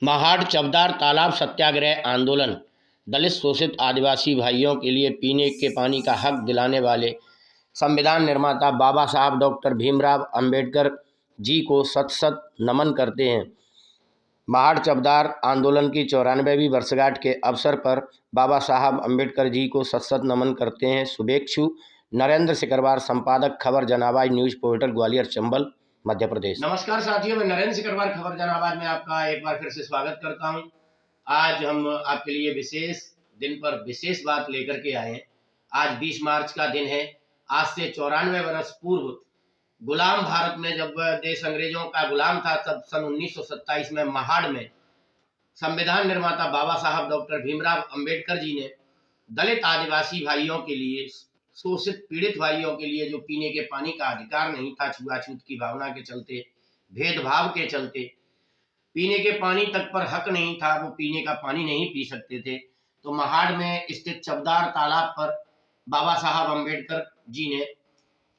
महाड़ चवदार तालाब सत्याग्रह आंदोलन दलित शोषित आदिवासी भाइयों के लिए पीने के पानी का हक दिलाने वाले संविधान निर्माता बाबा साहब डॉक्टर भीमराव अंबेडकर जी को सत सत नमन करते हैं। महाड़ चवदार आंदोलन की 94वीं वर्षगांठ के अवसर पर बाबा साहब अंबेडकर जी को सत सत नमन करते हैं। शुभेच्छु नरेंद्र सिकरवार, संपादक खबर जनाबाज न्यूज पोर्टल, ग्वालियर, चंबल, मध्य प्रदेश। नमस्कार साथियों, मैं नरेंद्र सिकरवार खबर जनाबाज में आपका एक बार फिर से स्वागत करता हूं। आज हम आपके लिए विशेष दिन पर विशेष बात लेकर के आए हैं। आज 20 मार्च का दिन है। आज से 94 वर्ष पूर्व गुलाम भारत में जब देश अंग्रेजों का गुलाम था, तब सन 1927 में महाड़ में संविधान निर्माता बाबा साहब डॉक्टर भीमराव अंबेडकर जी ने दलित आदिवासी भाइयों के लिए, शोषित पीड़ित भाइयों के लिए, जो पीने के पानी का अधिकार नहीं था, छुआछूत की भावना के चलते, भेदभाव के चलते पीने के पानी तक पर हक नहीं था, वो पीने का पानी नहीं पी सकते थे, तो महाड़ में स्थित चवदार तालाब पर बाबा साहब अंबेडकर जी ने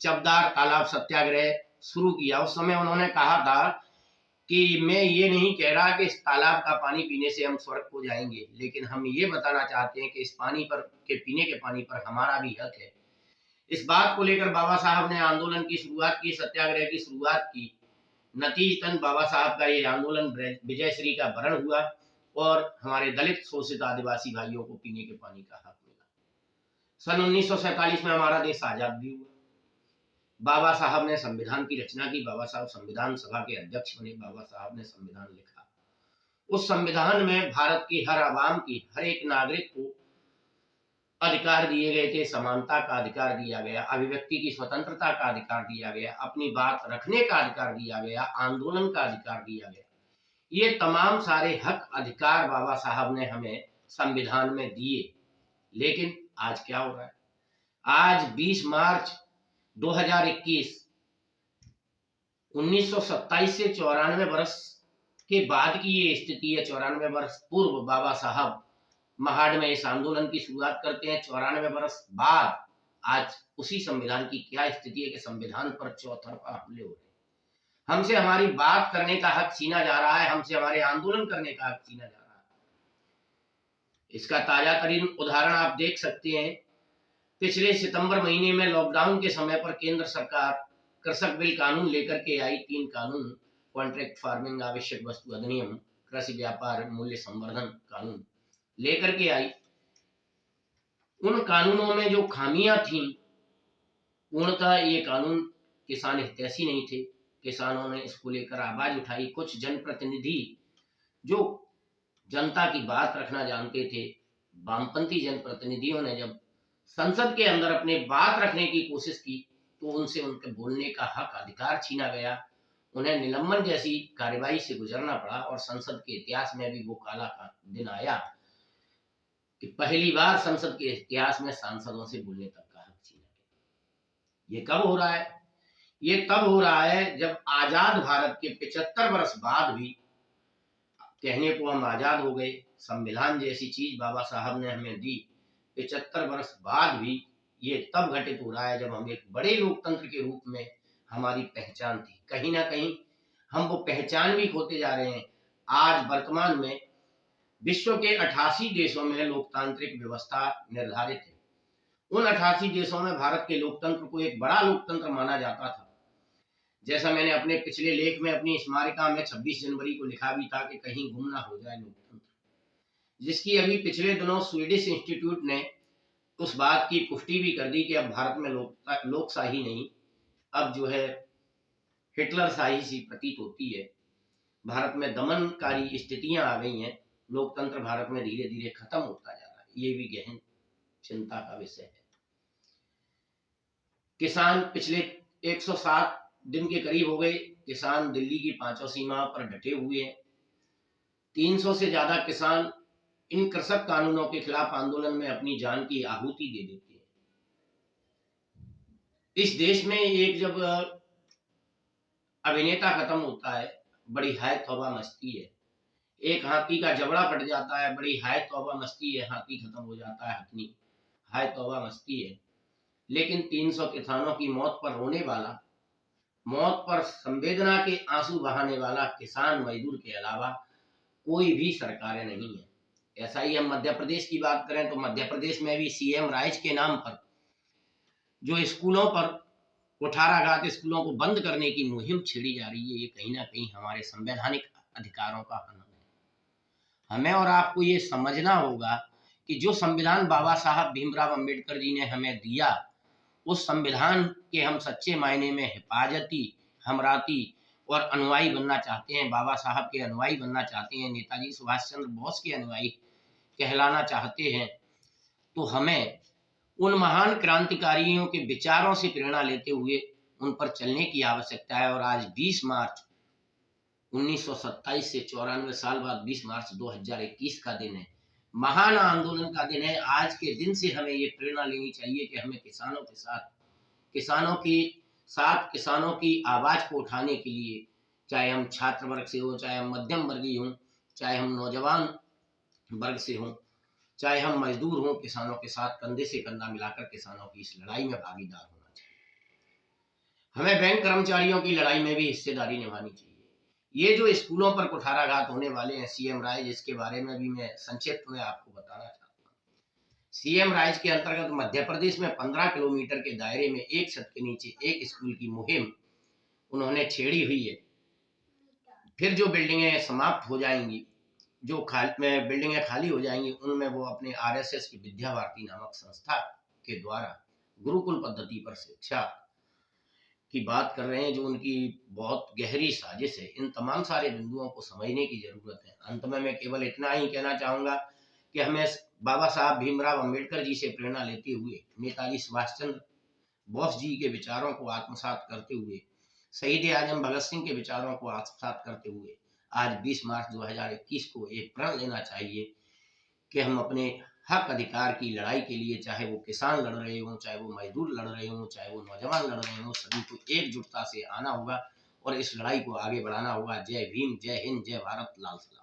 चवदार तालाब सत्याग्रह शुरू किया। उस समय उन्होंने कहा था कि मैं ये नहीं कह रहा कि इस तालाब का पानी पीने से हम स्वर्ग को जाएंगे, लेकिन हम ये बताना चाहते हैं कि इस पानी पर के पीने के पानी पर हमारा भी हक है। इस बात को लेकर बाबा साहब ने आंदोलन की शुरुआत की, सत्याग्रह की शुरुआत की। नतीजतन बाबा साहब का ये आंदोलन विजयश्री का वरण हुआ और हमारे दलित शोषित आदिवासी भाइयों को पीने के पानी का हक मिला। सन 1947 में हमारा देश आजाद भी हुआ। बाबा साहब ने संविधान की रचना की। बाबा साहब संविधान सभा के अध्यक्ष बने। बाबा साहब ने संविधान लिखा। उस संविधान में भारत की हर आवाम की, हर एक नागरिक को अधिकार दिए गए थे। समानता का अधिकार दिया गया, अभिव्यक्ति की स्वतंत्रता का अधिकार दिया गया, अपनी बात रखने का अधिकार दिया गया, आंदोलन का अधिकार दिया गया। ये तमाम सारे हक अधिकार बाबा साहब ने हमें संविधान में दिए। लेकिन आज क्या हो रहा है? आज 20 मार्च 2021, 1927 से 94 वर्ष के बाद की ये स्थिति है। 94 वर्ष पूर्व बाबा साहब महाड़ में इस आंदोलन की शुरुआत करते हैं। 94 वर्ष बाद आज उसी संविधान की क्या स्थिति है कि संविधान पर चौतरफा हमले हो रहे हैं। हमसे हमारी बात करने का हक छीना जा रहा है, हमसे हमारे आंदोलन करने का हक छीना जा रहा है। इसका ताजा तरीन उदाहरण आप देख सकते हैं। पिछले सितंबर महीने में लॉकडाउन के समय पर केंद्र सरकार कृषक बिल कानून लेकर के आई। 3 कानून, कॉन्ट्रैक्ट फार्मिंग, आवश्यक वस्तु अधिनियम, कृषि व्यापार मूल्य संवर्धन कानून लेकर के आई। उन कानूनों में जो खामियां थीं, पूर्णतः ये कानून किसान हितैषी नहीं थे। किसानों ने इसको लेकर आवाज उठाई। कुछ जनप्रतिनिधि जो जनता की बात रखना जानते थे, वामपंथी जनप्रतिनिधियों ने जब संसद के अंदर अपने बात रखने की कोशिश की, तो उनसे उनके बोलने का हक, अधिकार छीना गया। उन्हें निलंबन जैसी कार्यवाही से गुजरना पड़ा और संसद के इतिहास में भी वो काला दिन आया कि पहली बार संसद के इतिहास में सांसदों से बोलने तक का हक छीना गया। ये कब हो रहा है? ये तब हो रहा है जब आजाद भारत के 75 वर्ष बाद भी, कहने को हम आजाद हो गए, संविधान जैसी चीज बाबा साहब ने हमें दी, 75 वर्ष बाद भी ये तब घटित हो रहा है जब हम एक बड़े लोकतंत्र के रूप में हमारी पहचान थी। कहीं ना कहीं हम वो पहचान भी खोते जा रहे हैं। आज वर्तमान में विश्व के 88 देशों में लोकतांत्रिक व्यवस्था निर्धारित है। उन 88 देशों में भारत के लोकतंत्र को एक बड़ा लोकतंत्र माना जाता था। जैसा मैंने अपने पिछले लेख में, अपनी स्मारिका में 26 जनवरी को लिखा भी था कि कहीं गुम ना हो जाए लोकतंत्र, जिसकी अभी पिछले दिनों स्वीडिश इंस्टीट्यूट ने उस बात की पुष्टि भी कर दी कि अब भारत में लोकशाही नहीं, अब जो है हिटलरशाही सी प्रतीत होती है। भारत में दमनकारी स्थितियां आ गई हैं। लोकतंत्र भारत में धीरे धीरे खत्म होता जा रहा है। ये भी गहन चिंता का विषय है। किसान पिछले 107 दिन के करीब हो गए, किसान दिल्ली की 5 सीमा पर डटे हुए हैं। 300 से ज्यादा किसान इन कृषक कानूनों के खिलाफ आंदोलन में अपनी जान की आहुति दे देते हैं। इस देश में एक जब अभिनेता खत्म होता है, बड़ी हाय तौबा मस्ती है। एक हाथी का जबड़ा फट जाता है, बड़ी हाय तौबा मस्ती है। हाथी खत्म हो जाता है, हथनी, हाय तौबा मस्ती है। लेकिन 300 किसानों की मौत पर रोने वाला, मौत पर संवेदना के आंसू बहाने वाला किसान मजदूर के अलावा कोई भी सरकारें नहीं है। ऐसा ही हम मध्य प्रदेश की बात करें तो मध्य प्रदेश में भी सीएम राइज के नाम पर जो स्कूलों पर कुठाराघात, स्कूलों को बंद करने की मुहिम छेड़ी जा रही है, ये कहीं ना कहीं हमारे संवैधानिक अधिकारों का हनन है। हमें और आपको ये समझना होगा कि जो संविधान बाबा साहब भीमराव अंबेडकर जी ने हमें दिया, उस संविधान के हम सच्चे मायने में हिफाजती, हमराती और अनुयायी बनना चाहते हैं, बाबा साहब के अनुयायी बनना चाहते हैं, नेताजी सुभाष चंद्र बोस के अनुयायी कहलाना चाहते हैं, तो हमें उन महान क्रांतिकारियों के विचारों से प्रेरणा लेते हुए उन पर चलने की आवश्यकता है। और आज 20 मार्च 1927 से 94 साल बाद 20 मार्च 2021 का दिन है, महान आंदोलन का दिन है। आज के दिन से हमें ये प्रेरणा लेनी चाहिए कि हमें किसानों के साथ, किसानों की आवाज को उठाने के लिए, चाहे हम छात्र वर्ग से हो, चाहे हम मध्यम वर्गीय हों, चाहे हम नौजवान वर्ग से हों, चाहे हम मजदूर हों, किसानों के साथ कंधे से कंधा मिलाकर किसानों की इस लड़ाई में भागीदार होना चाहिए। हमें बैंक कर्मचारियों की लड़ाई में भी हिस्सेदारी निभानी चाहिए। ये जो स्कूलों पर कुठाराघात होने वाले हैं, सीएम राइज, इसके बारे में भी मैं संक्षिप्त में आपको बताना चाहता हूँ। सीएम राइज के अंतर्गत मध्य प्रदेश में 15 किलोमीटर के दायरे में एक छत के नीचे एक स्कूल की मुहिम उन्होंने छेड़ी हुई है। फिर जो बिल्डिंगें समाप्त हो जाएंगी, जो बिल्डिंगें खाली हो जाएंगी, उनमें वो अपने आरएसएस की विद्या भारती नामक संस्था के द्वारा गुरुकुल पद्धति पर शिक्षा की बात कर रहे हैं, जो उनकी बहुत गहरी साजिश है। इन तमाम सारे बिंदुओं को समझने की जरूरत है। अंत में मैं केवल इतना ही कहना चाहूंगा कि हमें बाबा साहब भीमराव अंबेडकर जी से प्रेरणा लेते हुए, नेताजी सुभाष चंद्र बोस जी के विचारों को आत्मसात करते हुए, शहीद आजम भगत सिंह के विचारों को आत्मसात करते हुए आज 20 मार्च 2021 को एक प्रण लेना चाहिए कि हम अपने हक अधिकार की लड़ाई के लिए, चाहे वो किसान लड़ रहे हों, चाहे वो मजदूर लड़ रहे हों, चाहे वो नौजवान लड़ रहे हों, सभी को एकजुटता से आना होगा और इस लड़ाई को आगे बढ़ाना होगा। जय भीम, जय हिंद, जय भारत, लाल सलाम।